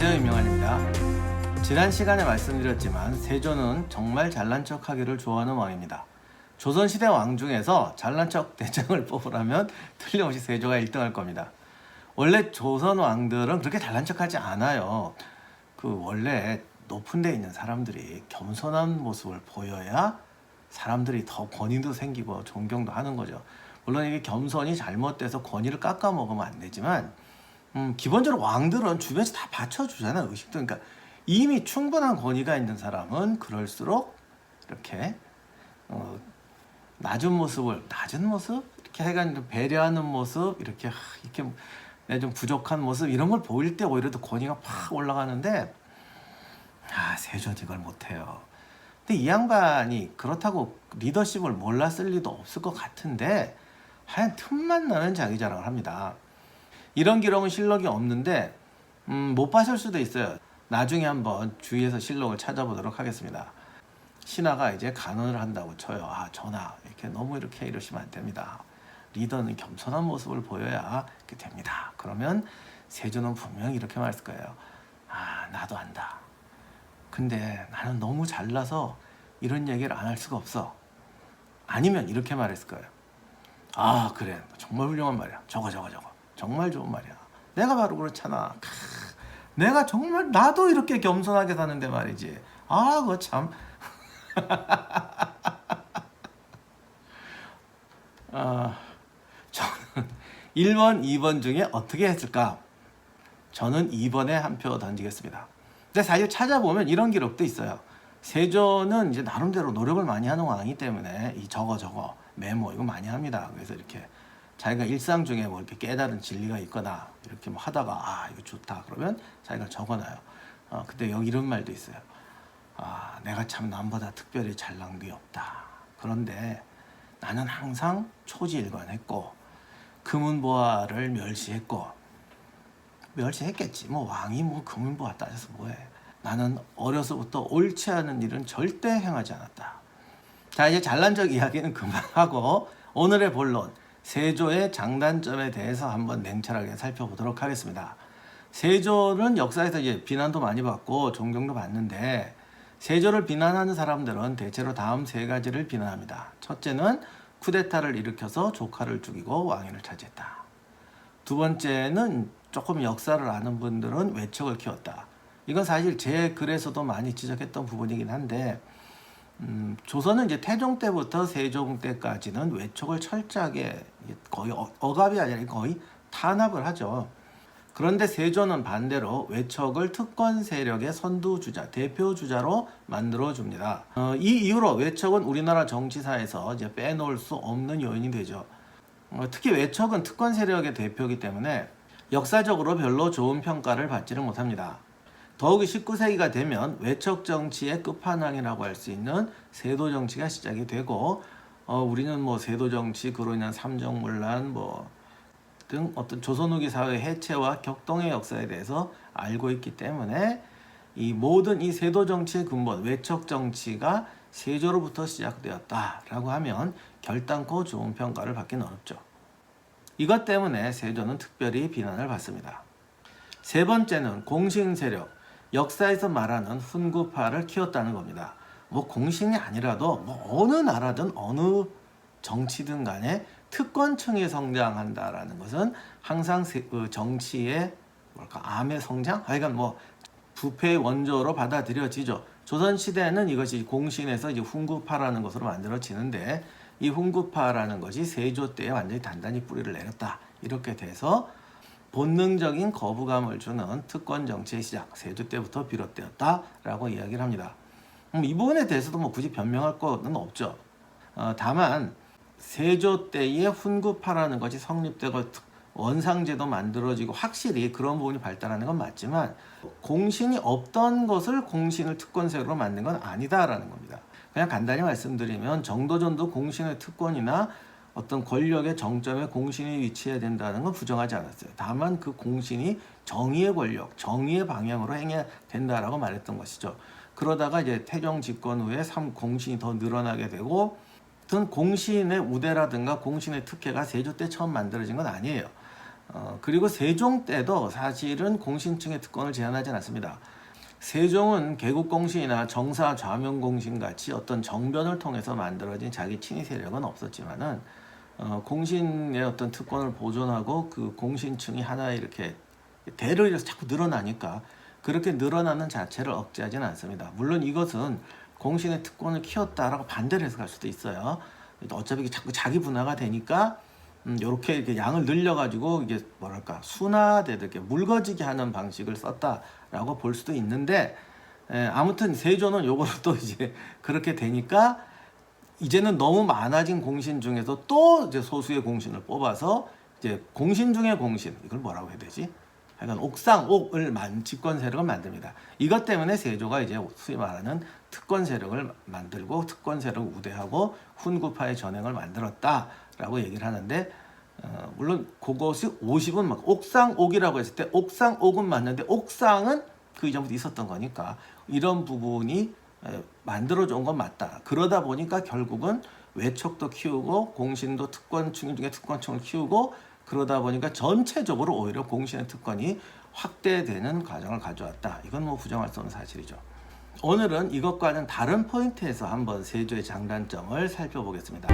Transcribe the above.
안녕하세요, 임명환입니다. 지난 시간에 말씀드렸지만 세조는 정말 잘난 척하기를 좋아하는 왕입니다. 조선시대 왕 중에서 잘난 척 대장을 뽑으라면 틀림없이 세조가 1등할 겁니다. 원래 조선 왕들은 그렇게 잘난 척하지 않아요. 원래 높은 데 있는 사람들이 겸손한 모습을 보여야 사람들이 더 권위도 생기고 존경도 하는 거죠. 물론 이게 겸손이 잘못돼서 권위를 깎아 먹으면 안 되지만 기본적으로 왕들은 주변에서 다 받쳐주잖아요. 의식도. 그러니까 이미 충분한 권위가 있는 사람은 그럴수록 이렇게 낮은 모습 이렇게 해가지고 배려하는 모습, 이렇게 내 좀 부족한 모습 이런 걸 보일 때 오히려 더 권위가 팍 올라가는데 세조는 이걸 못해요. 근데 이 양반이 그렇다고 리더십을 몰랐을 리도 없을 것 같은데 하여간 틈만 나면 자기 자랑을 합니다. 이런 기록은 실록이 없는데 못 봤을 수도 있어요. 나중에 한번 주위에서 실록을 찾아보도록 하겠습니다. 신하가 이제 간언을 한다고 쳐요. 전하, 이렇게 너무 이렇게 이러시면 안 됩니다. 리더는 겸손한 모습을 보여야 이렇게 됩니다. 그러면 세조는 분명히 이렇게 말했을 거예요. 나도 안다. 근데 나는 너무 잘나서 이런 얘기를 안 할 수가 없어. 아니면 이렇게 말했을 거예요. 그래, 정말 훌륭한 말이야. 저거 정말 좋은 말이야. 내가 바로 그렇잖아. 내가 정말 나도 이렇게 겸손하게 사는데 말이지. 그거 참. 저는 1번, 2번 중에 어떻게 했을까? 저는 2번에 한 표 던지겠습니다. 근데 사실 찾아보면 이런 기록도 있어요. 세조는 이제 나름대로 노력을 많이 하는 왕이기 때문에 이 저거 메모 이거 많이 합니다. 그래서 이렇게 자기가 일상 중에 뭐 이렇게 깨달은 진리가 있거나 이렇게 뭐 하다가 이거 좋다 그러면 자기가 적어놔요. 근데 여기 이런 말도 있어요. 내가 참 남보다 특별히 잘난 게 없다. 그런데 나는 항상 초지일관했고 금은보화를 멸시했겠지. 뭐 왕이 뭐 금은보화 따져서 뭐해. 나는 어려서부터 옳지 않은 일은 절대 행하지 않았다. 자, 이제 잘난 척 이야기는 그만하고 오늘의 본론 세조의 장단점에 대해서 한번 냉철하게 살펴보도록 하겠습니다. 세조는 역사에서 이제 비난도 많이 받고 존경도 받는데 세조를 비난하는 사람들은 대체로 다음 세 가지를 비난합니다. 첫째는 쿠데타를 일으켜서 조카를 죽이고 왕위를 차지했다. 두 번째는 조금 역사를 아는 분들은 외척을 키웠다. 이건 사실 제 글에서도 많이 지적했던 부분이긴 한데 조선은 이제 태종 때부터 세종 때까지는 외척을 철저하게 거의 억압이 아니라 거의 탄압을 하죠. 그런데 세조는 반대로 외척을 특권 세력의 선두주자, 대표주자로 만들어줍니다. 이 이후로 외척은 우리나라 정치사에서 이제 빼놓을 수 없는 요인이 되죠. 특히 외척은 특권 세력의 대표이기 때문에 역사적으로 별로 좋은 평가를 받지를 못합니다. 더욱이 19세기가 되면 외척 정치의 끝판왕이라고 할 수 있는 세도 정치가 시작이 되고 우리는 뭐 세도 정치, 그로 인한 삼정문란 등 어떤 조선 후기 사회 해체와 격동의 역사에 대해서 알고 있기 때문에 이 모든 이 세도 정치의 근본 외척 정치가 세조로부터 시작되었다라고 하면 결단코 좋은 평가를 받기는 어렵죠. 이것 때문에 세조는 특별히 비난을 받습니다. 세 번째는 공신 세력, 역사에서 말하는 훈구파를 키웠다는 겁니다. 공신이 아니라도 어느 나라든 어느 정치든 간에 특권층이 성장한다라는 것은 항상 정치의 암의 성장? 하여간 부패의 원조로 받아들여지죠. 조선시대에는 이것이 공신에서 이제 훈구파라는 것으로 만들어지는데 이 훈구파라는 것이 세조 때에 완전히 단단히 뿌리를 내렸다. 이렇게 돼서 본능적인 거부감을 주는 특권 정치의 시작, 세조 때부터 비롯되었다라고 이야기를 합니다. 이 부분에 대해서도 굳이 변명할 것은 없죠. 다만 세조 때의 훈구파라는 것이 성립되고 원상제도 만들어지고 확실히 그런 부분이 발달하는 건 맞지만 공신이 없던 것을 공신을 특권세력으로 만든 건 아니다라는 겁니다. 그냥 간단히 말씀드리면 정도전도 공신의 특권이나 어떤 권력의 정점에 공신이 위치해야 된다는 건 부정하지 않았어요. 다만 그 공신이 정의의 권력, 정의의 방향으로 행해야 된다라고 말했던 것이죠. 그러다가 이제 태종 집권 후에 공신이 더 늘어나게 되고 어떤 공신의 우대라든가 공신의 특혜가 세조 때 처음 만들어진 건 아니에요. 그리고 세종 때도 사실은 공신층의 특권을 제한하지 않았습니다. 세종은 개국공신이나 정사 좌명공신 같이 어떤 정변을 통해서 만들어진 자기 친위 세력은 없었지만은 공신의 어떤 특권을 보존하고 그 공신층이 하나 이렇게 대를 이어서 자꾸 늘어나니까 그렇게 늘어나는 자체를 억제하지는 않습니다. 물론 이것은 공신의 특권을 키웠다라고 반대를 해석할 수도 있어요. 어차피 자꾸 자기 분화가 되니까 이렇게 양을 늘려가지고 이게 뭐랄까 순화되게 이렇게 묽어지게 하는 방식을 썼다라고 볼 수도 있는데 아무튼 세조는 요거를 또 이제 그렇게 되니까 이제는 너무 많아진 공신 중에서 또 이제 소수의 공신을 뽑아서 이제 공신 중의 공신 이걸 뭐라고 해야 되지? 하여간 옥상옥을 집권 세력을 만듭니다. 이것 때문에 세조가 이제 소위 말하는 특권 세력을 만들고 특권 세력을 우대하고 훈구파의 전횡을 만들었다라고 얘기를 하는데 물론 그것이 50은 막 옥상옥이라고 했을 때 옥상옥은 맞는데 옥상은 그 이전부터 있었던 거니까 이런 부분이 만들어져 온 건 맞다. 그러다 보니까 결국은 외척도 키우고 공신도 특권층 중에 특권층을 키우고 그러다 보니까 전체적으로 오히려 공신의 특권이 확대되는 과정을 가져왔다. 이건 뭐 부정할 수 없는 사실이죠. 오늘은 이것과는 다른 포인트에서 한번 세조의 장단점을 살펴보겠습니다.